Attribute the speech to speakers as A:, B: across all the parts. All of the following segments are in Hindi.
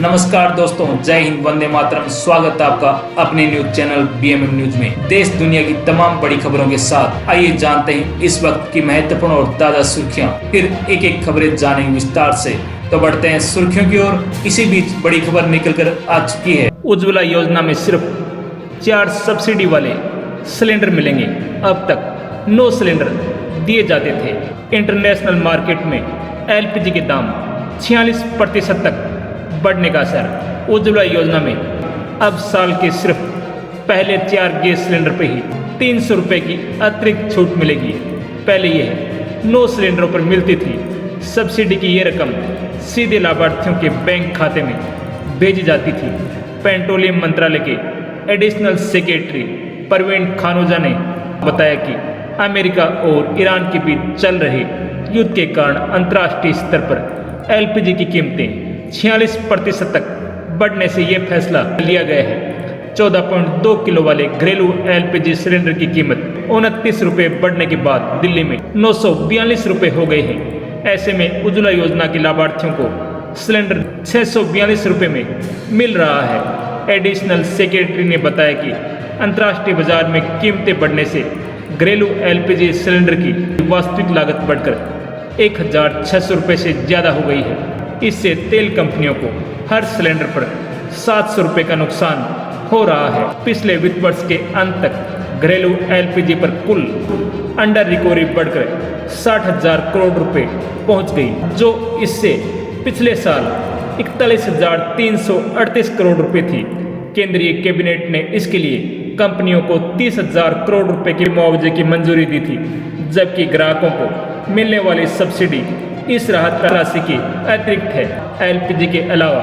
A: नमस्कार दोस्तों, जय हिंद, वंदे मातरम। स्वागत है आपका अपने न्यूज चैनल बीएमएम न्यूज में। देश दुनिया की तमाम बड़ी खबरों के साथ आइए जानते हैं इस वक्त की महत्वपूर्ण और ताजा सुर्खियां। फिर एक एक खबरें जानेंगे विस्तार से। तो बढ़ते हैं सुर्खियों की ओर। इसी बीच बड़ी खबर निकल कर आ चुकी है। उज्ज्वला योजना में सिर्फ 4 सब्सिडी वाले सिलेंडर मिलेंगे। अब तक 9 सिलेंडर दिए जाते थे। इंटरनेशनल मार्केट में एलपीजी के दाम 46% तक बढ़ने का असर। उज्ज्वला योजना में अब साल के सिर्फ पहले 4 गैस सिलेंडर पर ही 300 रुपये की अतिरिक्त छूट मिलेगी। पहले यह 9 सिलेंडरों पर मिलती थी। सब्सिडी की ये रकम सीधे लाभार्थियों के बैंक खाते में भेजी जाती थी। पेट्रोलियम मंत्रालय के एडिशनल सेक्रेटरी परवीन खानोजा ने बताया कि अमेरिका और ईरान के बीच चल रहे युद्ध के कारण अंतर्राष्ट्रीय स्तर पर एलपीजी की कीमतें 46% तक बढ़ने से यह फैसला लिया गया है। 14.2 किलो वाले घरेलू एलपीजी सिलेंडर की कीमत 29 रुपये बढ़ने के बाद दिल्ली में 942 रुपये हो गए हैं। ऐसे में उज्ज्वला योजना के लाभार्थियों को सिलेंडर 642 रुपये में मिल रहा है। एडिशनल सेक्रेटरी ने बताया कि अंतर्राष्ट्रीय बाजार में कीमतें बढ़ने से घरेलू एलपीजी सिलेंडर की वास्तविक लागत बढ़कर 1600 रुपये से ज़्यादा हो गई है। इससे तेल कंपनियों को हर सिलेंडर पर 700 रुपये का नुकसान हो रहा है। पिछले वित्त वर्ष के अंत तक घरेलू एलपीजी पर कुल अंडर रिकवरी बढ़कर 60,000 करोड़ रुपए पहुंच गई, जो इससे पिछले साल 41,338 करोड़ रुपए थी। केंद्रीय कैबिनेट ने इसके लिए कंपनियों को 30,000 करोड़ रुपए के मुआवजे की मंजूरी दी थी, जबकि ग्राहकों को मिलने वाली सब्सिडी इस राहत राशि की अतिरिक्त है। एलपीजी के अलावा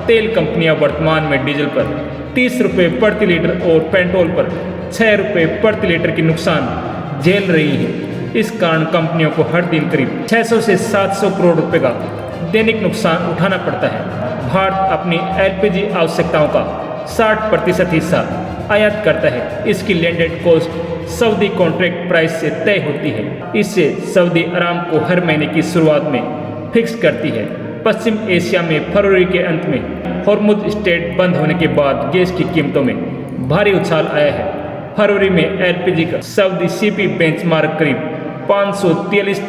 A: तेल कंपनियां वर्तमान में डीजल पर 30 रुपये प्रति लीटर और पेट्रोल पर 6 रुपये प्रति लीटर की नुकसान झेल रही है। इस कारण कंपनियों को हर दिन करीब 600 से 700 करोड़ रुपए का दैनिक नुकसान उठाना पड़ता है। भारत अपनी एलपीजी आवश्यकताओं का 60% हिस्सा आयात करता है। इसकी landed cost Saudi contract price से तय होती है। इससे सऊदी अरामको हर महीने की शुरुआत में फिक्स करती है। पश्चिम एशिया में फरवरी के अंत में हॉर्मुज स्ट्रेट बंद होने के बाद गैस की कीमतों में भारी उछाल आया है। फरवरी में एलपीजी का सऊदी सीपी बेंचमार्क करीब $543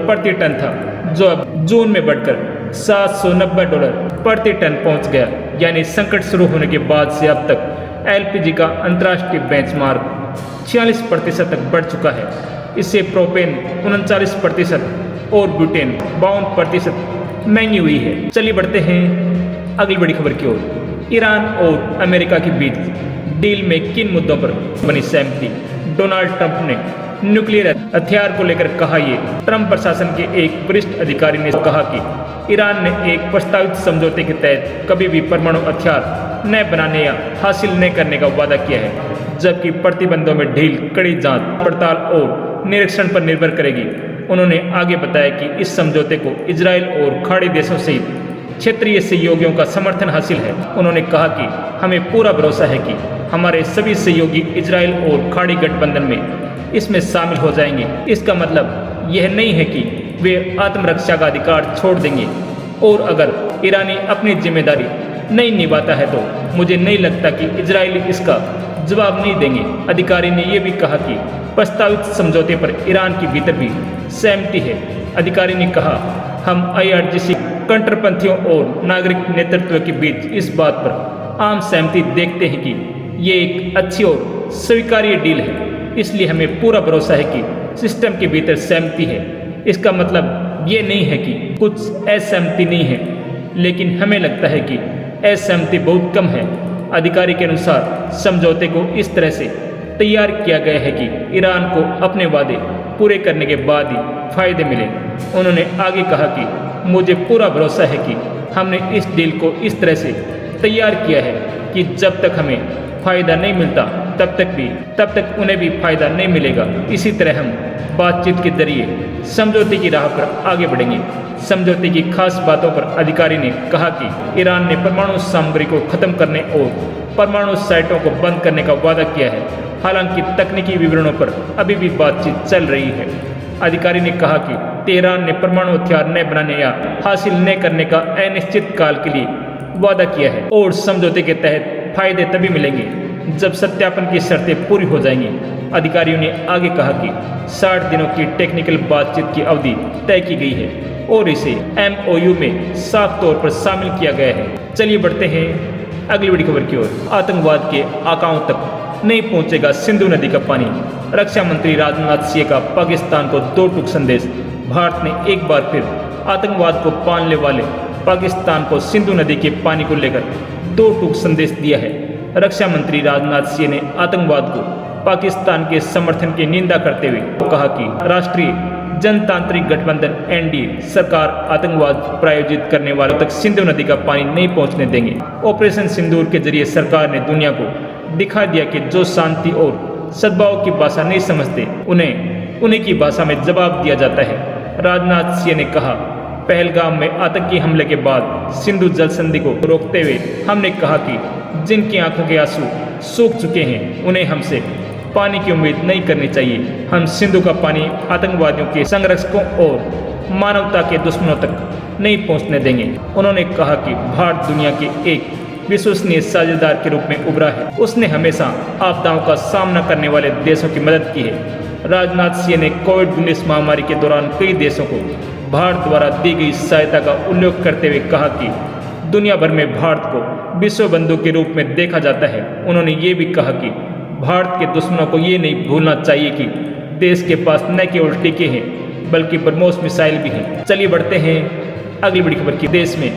A: प्रति टन था, जो अब जून में बढ़कर $790 प्रति टन पहुंच गया। यानी संकट शुरू होने के बाद से अब तक एलपीजी का अंतर्राष्ट्रीय बेंचमार्क 46% तक बढ़ चुका है। इससे प्रोपेन 39% और ब्यूटेन 52% महंगी हुई है। चलिए बढ़ते हैं अगली बड़ी खबर की ओर। ईरान और अमेरिका के बीच डील में किन मुद्दों पर बनी सहमति। डोनाल्ड ट्रंप ने न्यूक्लियर हथियार को लेकर कहा। ये ट्रंप प्रशासन के एक वरिष्ठ अधिकारी ने कहा कि ईरान ने एक प्रस्तावित समझौते के तहत कभी भी परमाणु हथियार न बनाने या हासिल न करने का वादा किया है, जबकि प्रतिबंधों में ढील कड़ी जांच पड़ताल और निरीक्षण पर निर्भर करेगी। उन्होंने आगे बताया कि इस समझौते को इजराइल और खाड़ी देशों सहित क्षेत्रीय सहयोगियों का समर्थन हासिल है। उन्होंने कहा कि हमें पूरा भरोसा है कि हमारे सभी सहयोगी इजराइल और खाड़ी गठबंधन में इसमें शामिल हो जाएंगे। इसका मतलब यह नहीं है कि वे आत्मरक्षा का अधिकार छोड़ देंगे, और अगर ईरानी अपनी जिम्मेदारी नहीं निभाता है तो मुझे नहीं लगता कि इजरायली इसका जवाब नहीं देंगे। अधिकारी ने यह भी कहा कि प्रस्तावित समझौते पर ईरान के भीतर भी सहमति है। अधिकारी ने कहा, हम आईआरजीसी कट्टरपंथियों और नागरिक नेतृत्व के बीच इस बात पर आम सहमति देखते हैं कि ये एक अच्छी और स्वीकार्य डील है। इसलिए हमें पूरा भरोसा है कि सिस्टम के भीतर सहमति है। इसका मतलब ये नहीं है कि कुछ असहमति नहीं है, लेकिन हमें लगता है कि असहमति बहुत कम है। अधिकारी के अनुसार समझौते को इस तरह से तैयार किया गया है कि ईरान को अपने वादे पूरे करने के बाद ही फायदे मिले। उन्होंने आगे कहा कि मुझे पूरा भरोसा है कि हमने इस डील को इस तरह से तैयार किया है कि जब तक हमें फ़ायदा नहीं मिलता तब तक उन्हें भी फ़ायदा नहीं मिलेगा। इसी तरह हम बातचीत के जरिए समझौते की राह पर आगे बढ़ेंगे। समझौते की खास बातों पर अधिकारी ने कहा कि ईरान ने परमाणु सामग्री को खत्म करने और परमाणु साइटों को बंद करने का वादा किया है। हालांकि तकनीकी विवरणों पर अभी भी बातचीत चल रही है। अधिकारी ने कहा कि तेहरान ने परमाणु हथियार न बनाने या हासिल न करने का अनिश्चित काल के लिए वादा किया है और समझौते के तहत फायदे तभी मिलेंगे जब सत्यापन की शर्तें पूरी हो जाएंगी। अधिकारियों ने आगे कहा कि 60 दिनों की टेक्निकल बातचीत की अवधि तय की गई है और इसे MOU में साफ तौर पर शामिल किया गया है। चलिए बढ़ते हैं अगली बड़ी खबर की ओर। आतंकवाद के आकाओं तक नहीं पहुंचेगा सिंधु नदी का पानी। रक्षा मंत्री राजनाथ सिंह का पाकिस्तान को 2 टूक संदेश। भारत ने एक बार फिर आतंकवाद को पालने वाले पाकिस्तान को सिंधु नदी के पानी को लेकर 2 टूक संदेश दिया है। रक्षा मंत्री राजनाथ सिंह ने आतंकवाद को पाकिस्तान के समर्थन की निंदा करते हुए कहा कि राष्ट्रीय जनतांत्रिक गठबंधन NDA सरकार आतंकवाद प्रायोजित करने वालों तक सिंधु नदी का पानी नहीं पहुंचने देंगे। ऑपरेशन सिंदूर के जरिए सरकार ने दुनिया को दिखा दिया कि जो शांति और सद्भाव की भाषा नहीं समझते उन्हीं की भाषा में जवाब दिया जाता है। राजनाथ सिंह ने कहा, पहलगाम में आतंकी हमले के बाद सिंधु जल संधि को रोकते हुए हमने कहा कि जिनकी आंखों के आंसू सूख चुके हैं उन्हें हमसे पानी की उम्मीद नहीं करनी चाहिए। हम सिंधु का पानी आतंकवादियों के संरक्षकों और मानवता के दुश्मनों तक नहीं पहुंचने देंगे। उन्होंने कहा कि भारत दुनिया के एक विश्वसनीय साझेदार के रूप में उभरा है। उसने हमेशा आपदाओं का सामना करने वाले देशों की मदद की है। राजनाथ सिंह ने कोविड-19 महामारी के दौरान कई देशों को भारत द्वारा दी गई सहायता का उल्लेख करते हुए कहा कि दुनिया भर में भारत को विश्व बंधु के रूप में देखा जाता है। उन्होंने ये भी कहा कि भारत के दुश्मनों को ये नहीं भूलना चाहिए कि देश के पास न केवल टीके हैं बल्कि ब्रह्मोस मिसाइल भी हैं। चलिए बढ़ते हैं अगली बड़ी खबर की। देश में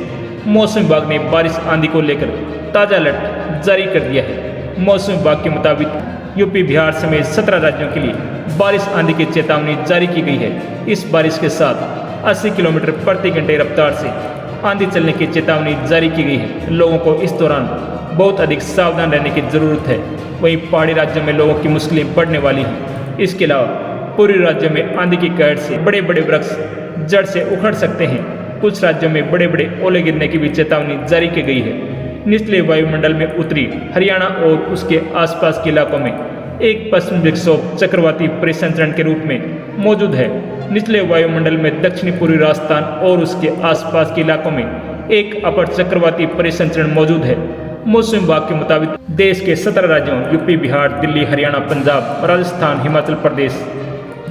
A: मौसम विभाग ने बारिश आंधी को लेकर ताज़ा अलर्ट जारी कर दिया है। मौसम विभाग के मुताबिक यूपी बिहार समेत 17 राज्यों के लिए बारिश आंधी की चेतावनी जारी की गई है। इस बारिश के साथ 80 किलोमीटर प्रति घंटे रफ्तार से आंधी चलने की चेतावनी जारी की गई है। लोगों को इस दौरान बहुत अधिक सावधान रहने की जरूरत है। वहीं पहाड़ी राज्यों में लोगों की मुश्किलें बढ़ने वाली हैं। इसके अलावा पूर्वी राज्यों में आंधी की कहर से बड़े बड़े वृक्ष जड़ से उखड़ सकते हैं। कुछ राज्यों में बड़े बड़े ओले गिरने की भी चेतावनी जारी की गई है। निचले वायुमंडल में उत्तरी हरियाणा और उसके आसपास के इलाकों में एक पश्चिमी विक्षोभ चक्रवाती परिसंचरण के रूप में मौजूद है। निचले वायुमंडल में दक्षिणी पूर्वी राजस्थान और उसके आसपास के इलाकों में एक अपर चक्रवाती परिसंचरण मौजूद है। मौसम विभाग के मुताबिक देश के 17 राज्यों यूपी, बिहार, दिल्ली, हरियाणा, पंजाब, राजस्थान, हिमाचल प्रदेश,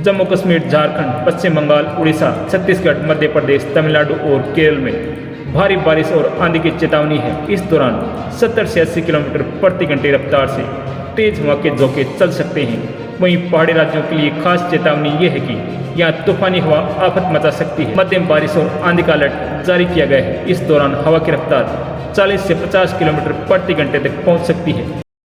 A: जम्मू कश्मीर, झारखंड, पश्चिम बंगाल, उड़ीसा, छत्तीसगढ़, मध्य प्रदेश, तमिलनाडु और केरल में भारी बारिश और आंधी की चेतावनी है। इस दौरान 70 से 80 किलोमीटर प्रति घंटे रफ्तार से तेज हवा के झोंके चल सकते हैं। वहीं पहाड़ी राज्यों के लिए खास चेतावनी ये है कि यहाँ तूफानी हवा आफत मचा सकती है। मध्यम बारिश और आंधी का अलर्ट जारी किया गया है। इस दौरान हवा की रफ्तार 40 से 50 किलोमीटर प्रति घंटे तक पहुँच सकती है।